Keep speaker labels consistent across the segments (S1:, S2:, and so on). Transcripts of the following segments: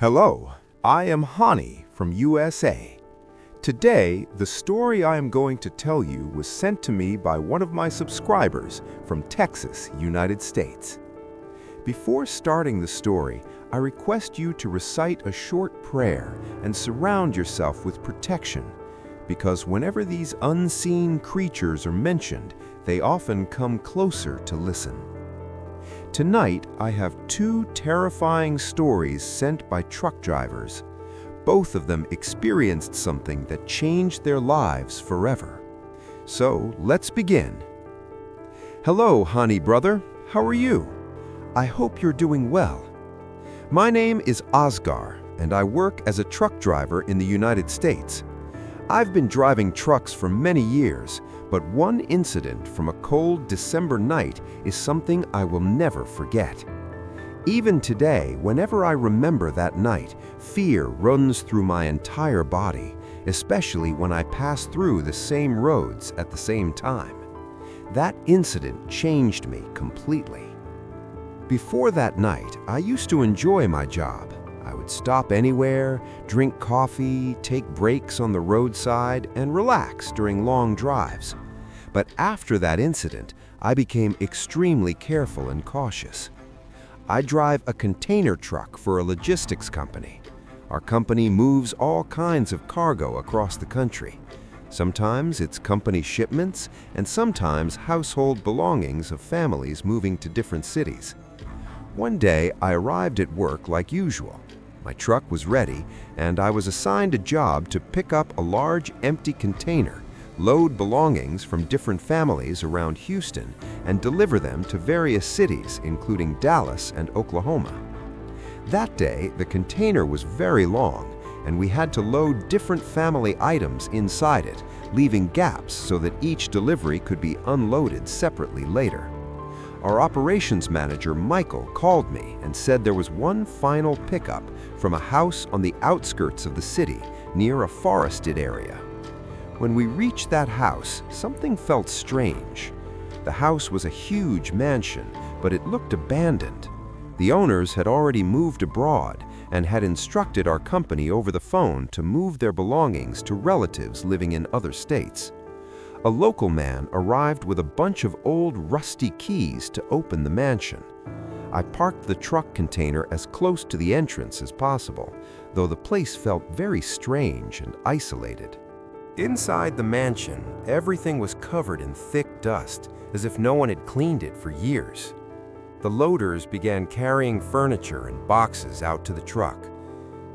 S1: Hello, I am Haani from USA. Today, the story I am going to tell you was sent to me by one of my subscribers from Texas, United States. Before starting the story, I request you to recite a short prayer and surround yourself with protection, because whenever these unseen creatures are mentioned, they often come closer to listen. Tonight, I have two terrifying stories sent by truck drivers. Both of them experienced something that changed their lives forever. So, let's begin. Hello, Haani brother. How are you? I hope you're doing well. My name is Osgar, and I work as a truck driver in the United States. I've been driving trucks for many years, but one incident from a cold December night is something I will never forget. Even today, whenever I remember that night, fear runs through my entire body, especially when I pass through the same roads at the same time. That incident changed me completely. Before that night, I used to enjoy my job. I would stop anywhere, drink coffee, take breaks on the roadside, and relax during long drives. But after that incident, I became extremely careful and cautious. I drive a container truck for a logistics company. Our company moves all kinds of cargo across the country. Sometimes it's company shipments, and sometimes household belongings of families moving to different cities. One day, I arrived at work like usual. My truck was ready, and I was assigned a job to pick up a large empty container, load belongings from different families around Houston, and deliver them to various cities, including Dallas and Oklahoma. That day, the container was very long, and we had to load different family items inside it, leaving gaps so that each delivery could be unloaded separately later. Our operations manager, Michael, called me and said there was one final pickup from a house on the outskirts of the city, near a forested area. When we reached that house, something felt strange. The house was a huge mansion, but it looked abandoned. The owners had already moved abroad and had instructed our company over the phone to move their belongings to relatives living in other states. A local man arrived with a bunch of old rusty keys to open the mansion. I parked the truck container as close to the entrance as possible, though the place felt very strange and isolated. Inside the mansion, everything was covered in thick dust, as if no one had cleaned it for years. The loaders began carrying furniture and boxes out to the truck.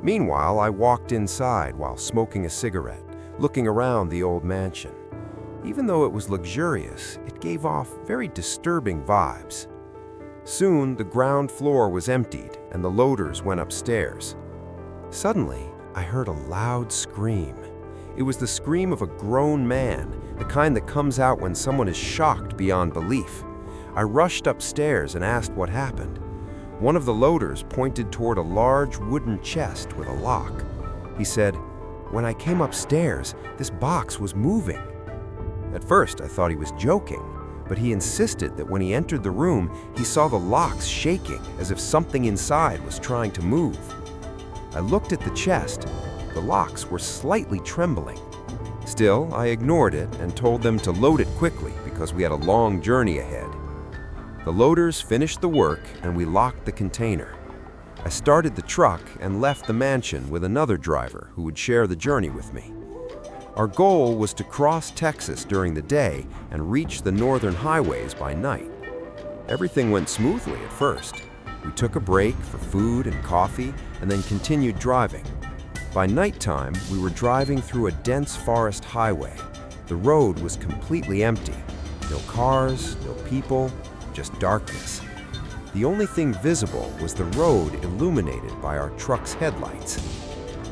S1: Meanwhile, I walked inside while smoking a cigarette, looking around the old mansion. Even though it was luxurious, it gave off very disturbing vibes. Soon, the ground floor was emptied and the loaders went upstairs. Suddenly, I heard a loud scream. It was the scream of a grown man, the kind that comes out when someone is shocked beyond belief. I rushed upstairs and asked what happened. One of the loaders pointed toward a large wooden chest with a lock. He said, "When I came upstairs, this box was moving." At first, I thought he was joking, but he insisted that when he entered the room, he saw the locks shaking as if something inside was trying to move. I looked at the chest. The locks were slightly trembling. Still, I ignored it and told them to load it quickly because we had a long journey ahead. The loaders finished the work and we locked the container. I started the truck and left the mansion with another driver who would share the journey with me. Our goal was to cross Texas during the day and reach the northern highways by night. Everything went smoothly at first. We took a break for food and coffee and then continued driving. By nighttime, we were driving through a dense forest highway. The road was completely empty. No cars, no people, just darkness. The only thing visible was the road illuminated by our truck's headlights.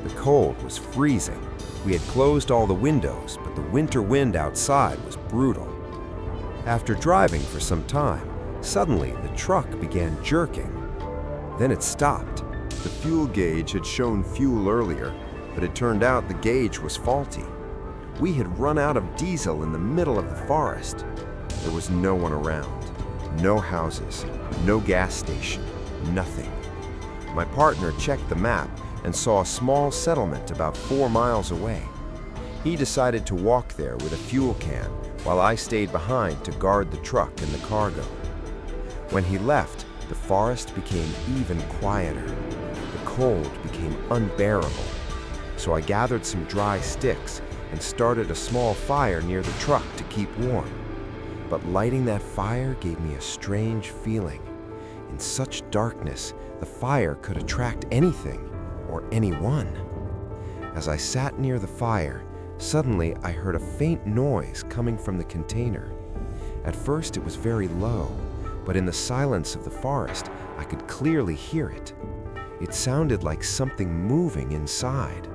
S1: The cold was freezing. We had closed all the windows, but the winter wind outside was brutal. After driving for some time, suddenly the truck began jerking. Then it stopped. The fuel gauge had shown fuel earlier, but it turned out the gauge was faulty. We had run out of diesel in the middle of the forest. There was no one around. No houses, no gas station, nothing. My partner checked the map and saw a small settlement about 4 miles away. He decided to walk there with a fuel can while I stayed behind to guard the truck and the cargo. When he left, the forest became even quieter. The cold became unbearable. So I gathered some dry sticks and started a small fire near the truck to keep warm. But lighting that fire gave me a strange feeling. In such darkness, the fire could attract anything or anyone. As I sat near the fire, suddenly I heard a faint noise coming from the container. At first it was very low, but in the silence of the forest, I could clearly hear it. It sounded like something moving inside.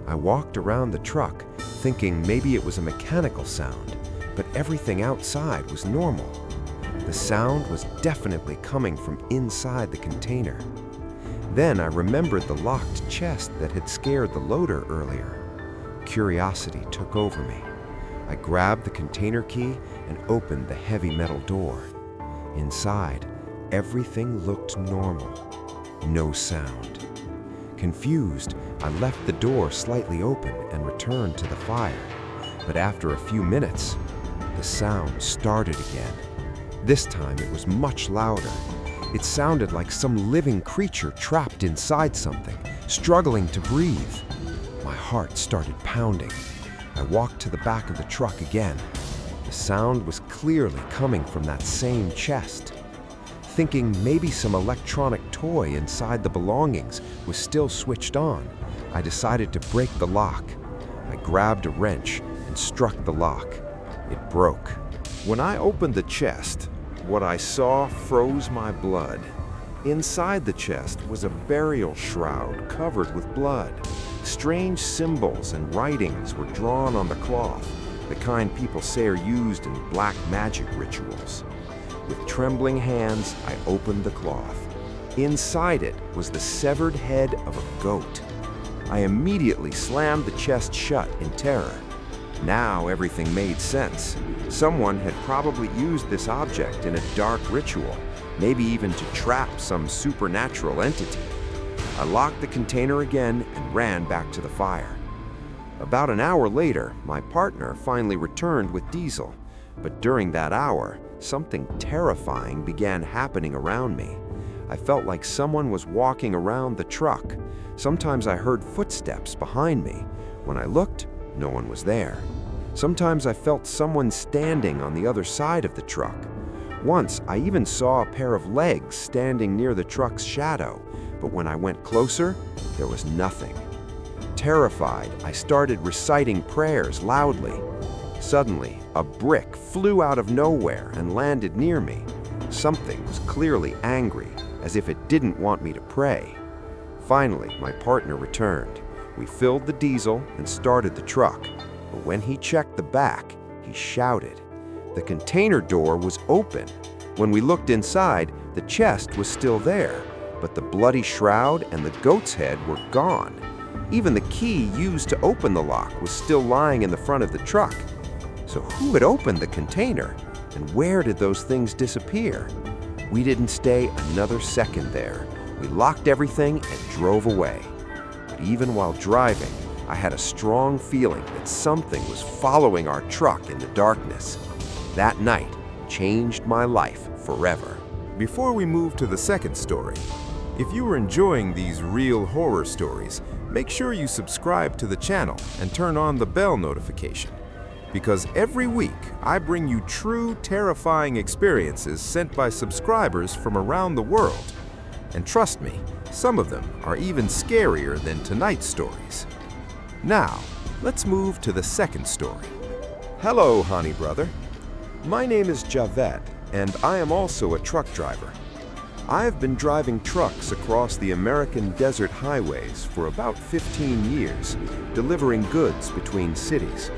S1: I walked around the truck, thinking maybe it was a mechanical sound, but everything outside was normal. The sound was definitely coming from inside the container. Then I remembered the locked chest that had scared the loader earlier. Curiosity took over me. I grabbed the container key and opened the heavy metal door. Inside, everything looked normal. No sound. Confused, I left the door slightly open and returned to the fire. But after a few minutes, the sound started again. This time it was much louder. It sounded like some living creature trapped inside something, struggling to breathe. My heart started pounding. I walked to the back of the truck again. The sound was clearly coming from that same chest. Thinking maybe some electronic toy inside the belongings was still switched on, I decided to break the lock. I grabbed a wrench and struck the lock. It broke. When I opened the chest, what I saw froze my blood. Inside the chest was a burial shroud covered with blood. Strange symbols and writings were drawn on the cloth, the kind people say are used in black magic rituals. With trembling hands, I opened the cloth. Inside it was the severed head of a goat. I immediately slammed the chest shut in terror. Now everything made sense. Someone had probably used this object in a dark ritual, maybe even to trap some supernatural entity. I locked the container again and ran back to the fire. About an hour later, my partner finally returned with diesel, but during that hour, something terrifying began happening around me. I felt like someone was walking around the truck. Sometimes I heard footsteps behind me. When I looked, no one was there. Sometimes I felt someone standing on the other side of the truck. Once, I even saw a pair of legs standing near the truck's shadow, but when I went closer, there was nothing. Terrified, I started reciting prayers loudly. Suddenly, a brick flew out of nowhere and landed near me. Something was clearly angry, as if it didn't want me to pray. Finally, my partner returned. We filled the diesel and started the truck, but when he checked the back, he shouted. The container door was open. When we looked inside, the chest was still there, but the bloody shroud and the goat's head were gone. Even the key used to open the lock was still lying in the front of the truck. So who had opened the container, and where did those things disappear? We didn't stay another second there. We locked everything and drove away. But even while driving, I had a strong feeling that something was following our truck in the darkness. That night changed my life forever. Before we move to the second story, if you are enjoying these real horror stories, make sure you subscribe to the channel and turn on the bell notification. Because every week, I bring you true, terrifying experiences sent by subscribers from around the world. And trust me, some of them are even scarier than tonight's stories. Now, let's move to the second story. Hello, Haani brother. My name is Javed, and I am also a truck driver. I have been driving trucks across the American desert highways for about 15 years, delivering goods between cities.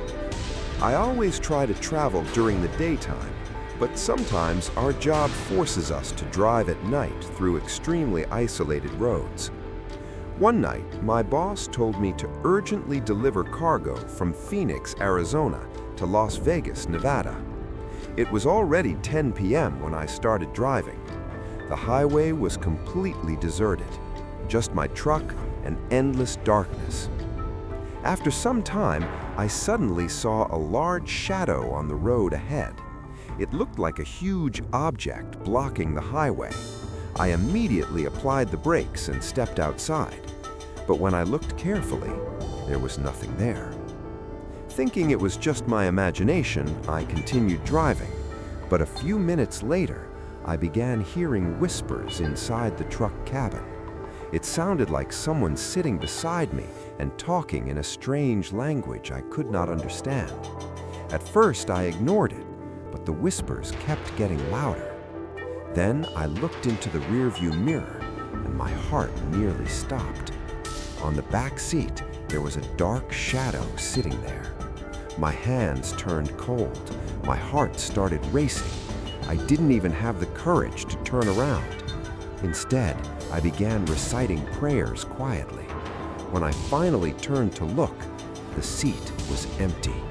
S1: I always try to travel during the daytime, but sometimes our job forces us to drive at night through extremely isolated roads. One night, my boss told me to urgently deliver cargo from Phoenix, Arizona to Las Vegas, Nevada. It was already 10 p.m. when I started driving. The highway was completely deserted, just my truck and endless darkness. After some time, I suddenly saw a large shadow on the road ahead. It looked like a huge object blocking the highway. I immediately applied the brakes and stepped outside. But when I looked carefully, there was nothing there. Thinking it was just my imagination, I continued driving. But a few minutes later, I began hearing whispers inside the truck cabin. It sounded like someone sitting beside me and talking in a strange language I could not understand. At first, I ignored it, but the whispers kept getting louder. Then I looked into the rearview mirror, and my heart nearly stopped. On the back seat, there was a dark shadow sitting there. My hands turned cold. My heart started racing. I didn't even have the courage to turn around. Instead, I began reciting prayers quietly. When I finally turned to look, the seat was empty.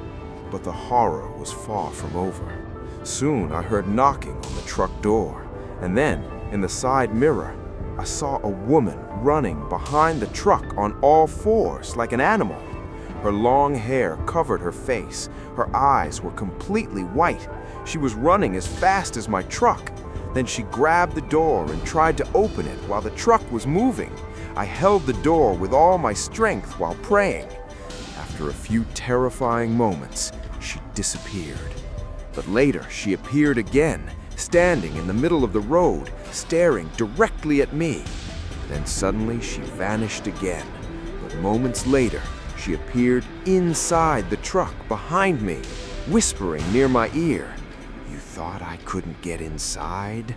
S1: But the horror was far from over. Soon I heard knocking on the truck door, and then, in the side mirror, I saw a woman running behind the truck on all fours like an animal. Her long hair covered her face. Her eyes were completely white. She was running as fast as my truck. Then she grabbed the door and tried to open it while the truck was moving. I held the door with all my strength while praying. After a few terrifying moments, she disappeared. But later, she appeared again, standing in the middle of the road, staring directly at me. Then suddenly, she vanished again. But moments later, she appeared inside the truck behind me, whispering near my ear. "You thought I couldn't get inside?"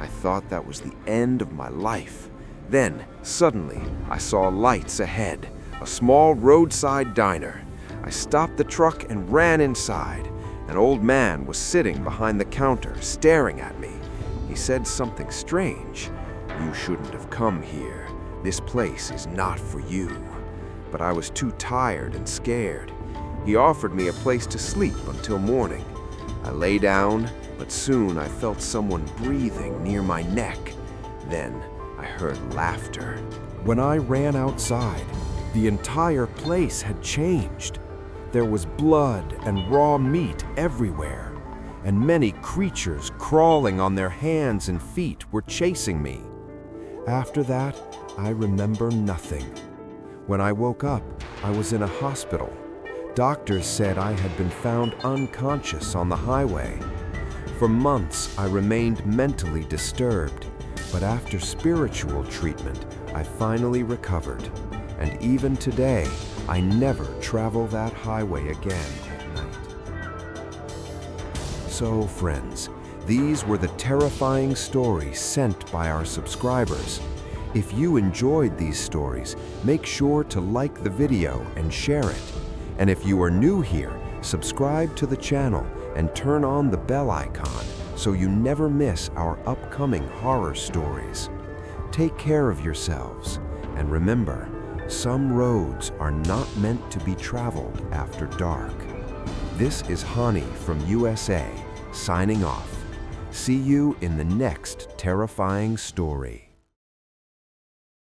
S1: I thought that was the end of my life. Then, suddenly, I saw lights ahead, a small roadside diner. I stopped the truck and ran inside. An old man was sitting behind the counter, staring at me. He said something strange. "You shouldn't have come here. This place is not for you." But I was too tired and scared. He offered me a place to sleep until morning. I lay down, but soon I felt someone breathing near my neck. Then I heard laughter. When I ran outside, the entire place had changed. There was blood and raw meat everywhere, and many creatures crawling on their hands and feet were chasing me. After that, I remember nothing. When I woke up, I was in a hospital. Doctors said I had been found unconscious on the highway. For months, I remained mentally disturbed, but after spiritual treatment, I finally recovered. And even today, I never travel that highway again at night. So, friends, these were the terrifying stories sent by our subscribers. If you enjoyed these stories, make sure to like the video and share it. And if you are new here, subscribe to the channel and turn on the bell icon so you never miss our upcoming horror stories. Take care of yourselves, and remember, some roads are not meant to be traveled after dark. This is Haani from USA, signing off. See you in the next terrifying story.